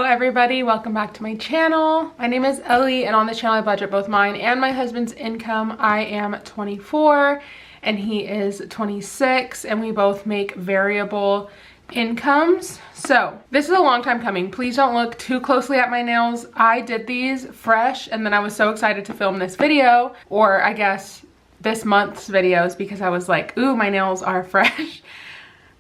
everybody, welcome back to my channel. My name is Ellie and on this channel I budget both mine and my husband's income. I am 24 and he is 26 and we both make variable incomes. So this is a long time coming. Please don't look too closely at my nails. I did these fresh and then I was so excited to film this video, or I guess this month's videos, because I was like, ooh, my nails are fresh.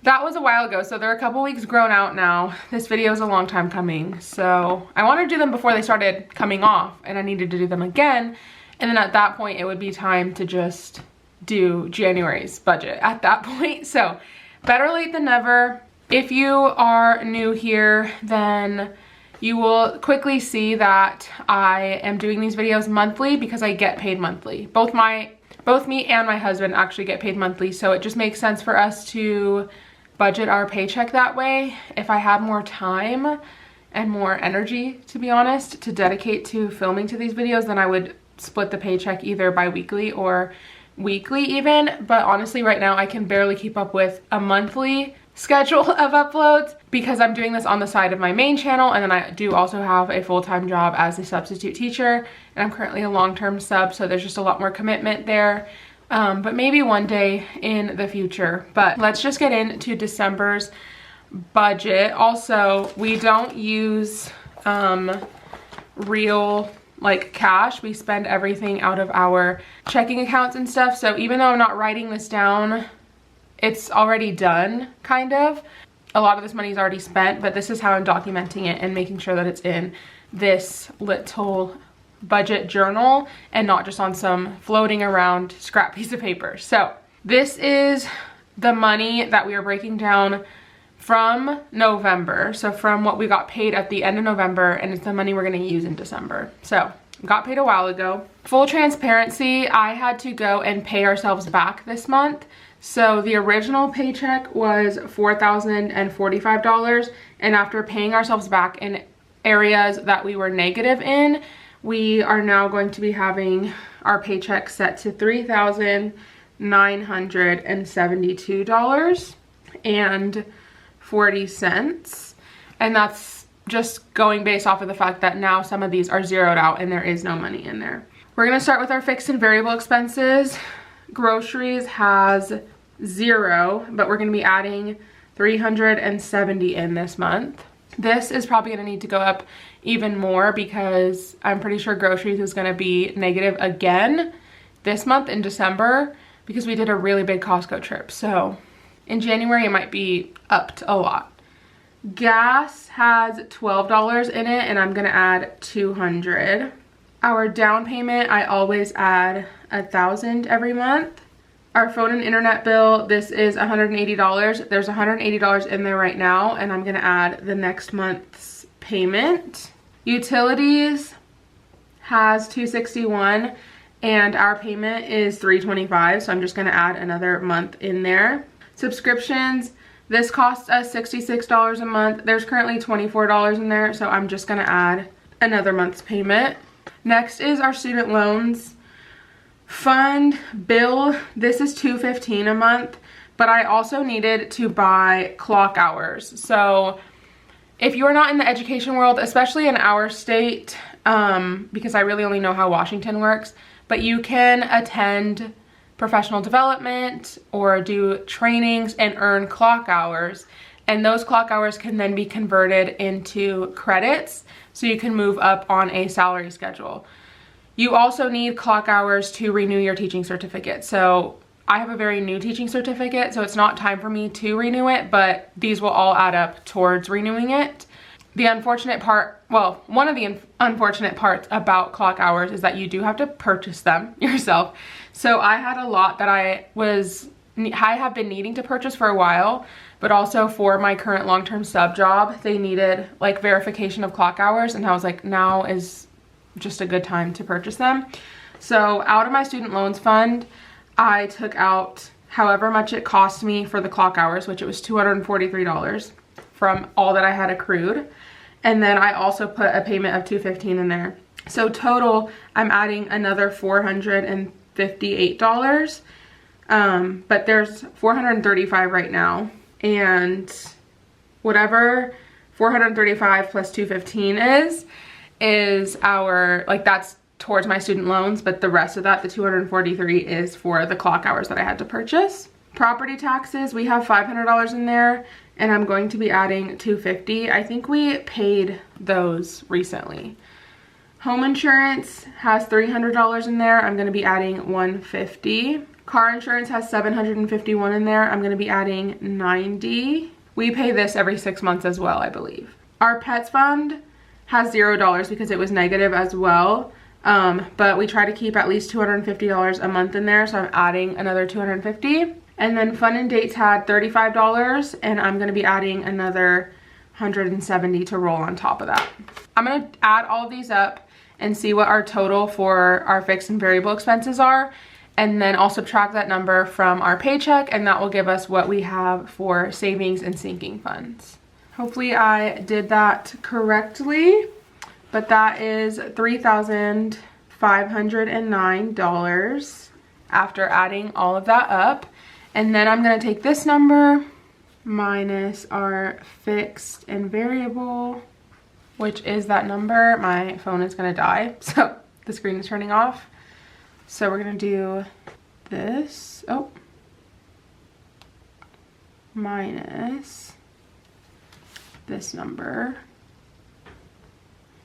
That was a while ago, so they're a couple weeks grown out now. This video is a long time coming, so I wanted to do them before they started coming off and I needed to do them again, and then at that point it would be time to just do January's budget at that point. So better late than never. If you are new here, then you will quickly see that I am doing these videos monthly because I get paid monthly. Both me and my husband actually get paid monthly, so it just makes sense for us to budget our paycheck that way. If I had more time and more energy, to be honest, to dedicate to filming to these videos, then I would split the paycheck either bi-weekly or weekly even. But honestly, right now I can barely keep up with a monthly schedule of uploads because I'm doing this on the side of my main channel, and then I do also have a full-time job as a substitute teacher, and I'm currently a long-term sub, so there's just a lot more commitment there. But maybe one day in the future. But let's just get into December's budget. Also, we don't use real like cash. We spend everything out of our checking accounts and stuff. So even though I'm not writing this down, it's already done, kind of. A lot of this money is already spent, but this is how I'm documenting it and making sure that it's in this little budget journal and not just on some floating around scrap piece of paper. So this is the money that we are breaking down from November. So from what we got paid at the end of November, and it's the money we're going to use in December. So got paid a while ago. Full transparency, I had to go and pay ourselves back this month. So the original paycheck was $4,045, and after paying ourselves back in areas that we were negative in, we are now going to be having our paycheck set to $3,972.40. And that's just going based off of the fact that now some of these are zeroed out and there is no money in there. We're gonna start with our fixed and variable expenses. Groceries has 0, but we're gonna be adding 370 in this month. This is probably gonna need to go up even more because I'm pretty sure groceries is gonna be negative again this month in December because we did a really big Costco trip. So in January it might be upped a lot. Gas has $12 in it and I'm gonna add 200. Our down payment, I always add 1,000 every month. Our phone and internet bill, this is $180. There's $180 in there right now, and I'm gonna add the next month's payment. Utilities has $261, and our payment is $325, so I'm just gonna add another month in there. Subscriptions, this costs us $66 a month. There's currently $24 in there, so I'm just gonna add another month's payment. Next is our student loans. Fund bill, this is $215 a month, but I also needed to buy clock hours. So if you are not in the education world, especially in our state, because I really only know how Washington works, but you can attend professional development or do trainings and earn clock hours, and those clock hours can then be converted into credits so you can move up on a salary schedule. You also need clock hours to renew your teaching certificate. So I have a very new teaching certificate, so it's not time for me to renew it, but these will all add up towards renewing it. The unfortunate part, well, one of the unfortunate parts about clock hours is that you do have to purchase them yourself. So I had a lot that I have been needing to purchase for a while, but also for my current long-term sub job, they needed like verification of clock hours, and I was like, now is just a good time to purchase them. So out of my student loans fund, I took out however much it cost me for the clock hours, which it was $243 from all that I had accrued. And then I also put a payment of $215 in there. So total, I'm adding another $458. But there's $435 right now. And whatever 435 plus 215 is our, like, that's towards my student loans, but the rest of that, the 243, is for the clock hours that I had to purchase. Property taxes, we have $500 in there, and I'm going to be adding $250. I think we paid those recently. Home insurance has $300 in there. I'm going to be adding $150. Car insurance has $751 in there. I'm going to be adding $90. We pay this every 6 months as well, I believe. Our pets fund has $0 because it was negative as well. But we try to keep at least $250 a month in there, so I'm adding another $250. And then fun and dates had $35, and I'm going to be adding another $170 to roll on top of that. I'm going to add all of these up and see what our total for our fixed and variable expenses are, and then I'll subtract that number from our paycheck, and that will give us what we have for savings and sinking funds. Hopefully I did that correctly, but that is $3,509 after adding all of that up. And then I'm going to take this number minus our fixed and variable, which is that number. My phone is going to die, so the screen is turning off. So we're going to do this, minus this number.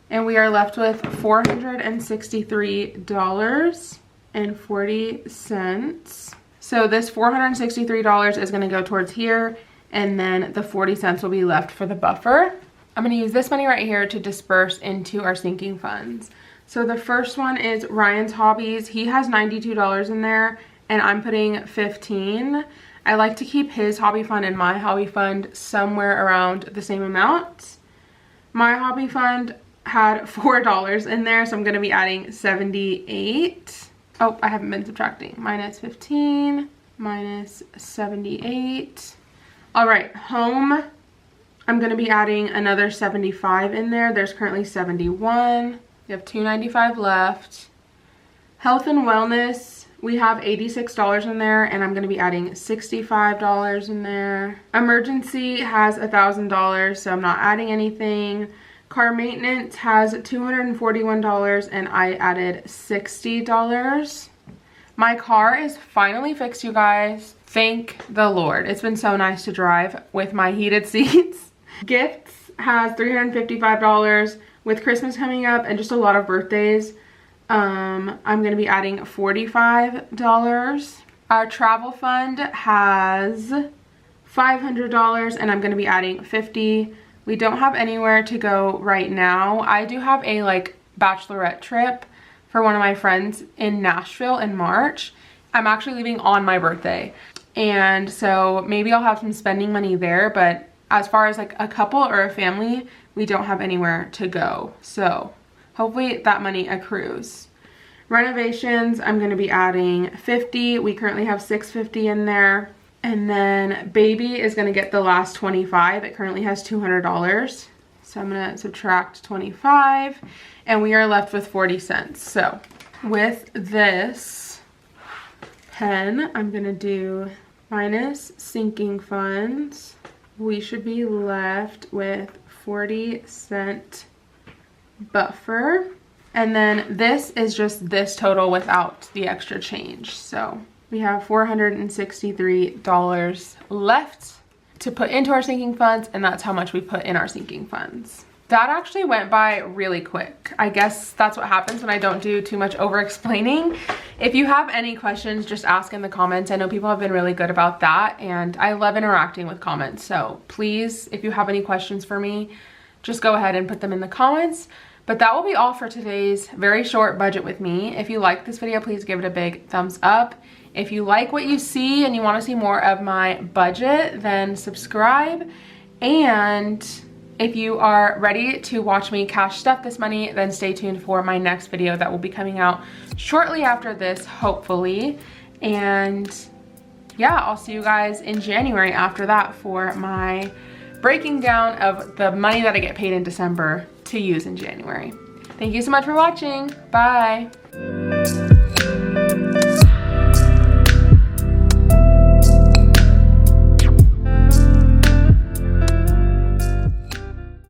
And we are left with $463.40. So this $463 is going to go towards here, and then the 40 cents will be left for the buffer. I'm going to use this money right here to disperse into our sinking funds. So the first one is Ryan's Hobbies. He has $92 in there, and I'm putting $15. I like to keep his hobby fund and my hobby fund somewhere around the same amount. My hobby fund had $4 in there, so I'm going to be adding $78. Oh, I haven't been subtracting. Minus 15, minus 78. All right, home, I'm going to be adding another 75 in there. There's currently 71. We have $295 left. Health and wellness, we have $86 in there, and I'm going to be adding $65 in there. Emergency has $1,000, so I'm not adding anything. Car maintenance has $241, and I added $60. My car is finally fixed, you guys. Thank the Lord. It's been so nice to drive with my heated seats. Gifts has $355. With Christmas coming up and just a lot of birthdays, I'm going to be adding $45. Our travel fund has $500, and I'm going to be adding $50. We don't have anywhere to go right now. I do have a bachelorette trip for one of my friends in Nashville in March. I'm actually leaving on my birthday, and so maybe I'll have some spending money there, but as far as a couple or a family, we don't have anywhere to go. So hopefully that money accrues. Renovations, I'm going to be adding $50. We currently have $650 in there. And then baby is going to get the last $25. It currently has $200. So I'm going to subtract 25, and we are left with 40 cents. So with this pen, I'm going to do minus sinking funds. We should be left with 40-cent buffer. And then this is just this total without the extra change. So we have $463 left to put into our sinking funds, and that's how much we put in our sinking funds. That actually went by really quick. I guess that's what happens when I don't do too much over explaining. If you have any questions, just ask in the comments. I know people have been really good about that, and I love interacting with comments. So please, if you have any questions for me, just go ahead and put them in the comments. But that will be all for today's very short budget with me. If you like this video, please give it a big thumbs up. If you like what you see and you want to see more of my budget, then subscribe. And if you are ready to watch me cash stuff this money, then stay tuned for my next video that will be coming out shortly after this, hopefully. And yeah, I'll see you guys in January after that for my breaking down of the money that I get paid in December to use in January. Thank you so much for watching. Bye.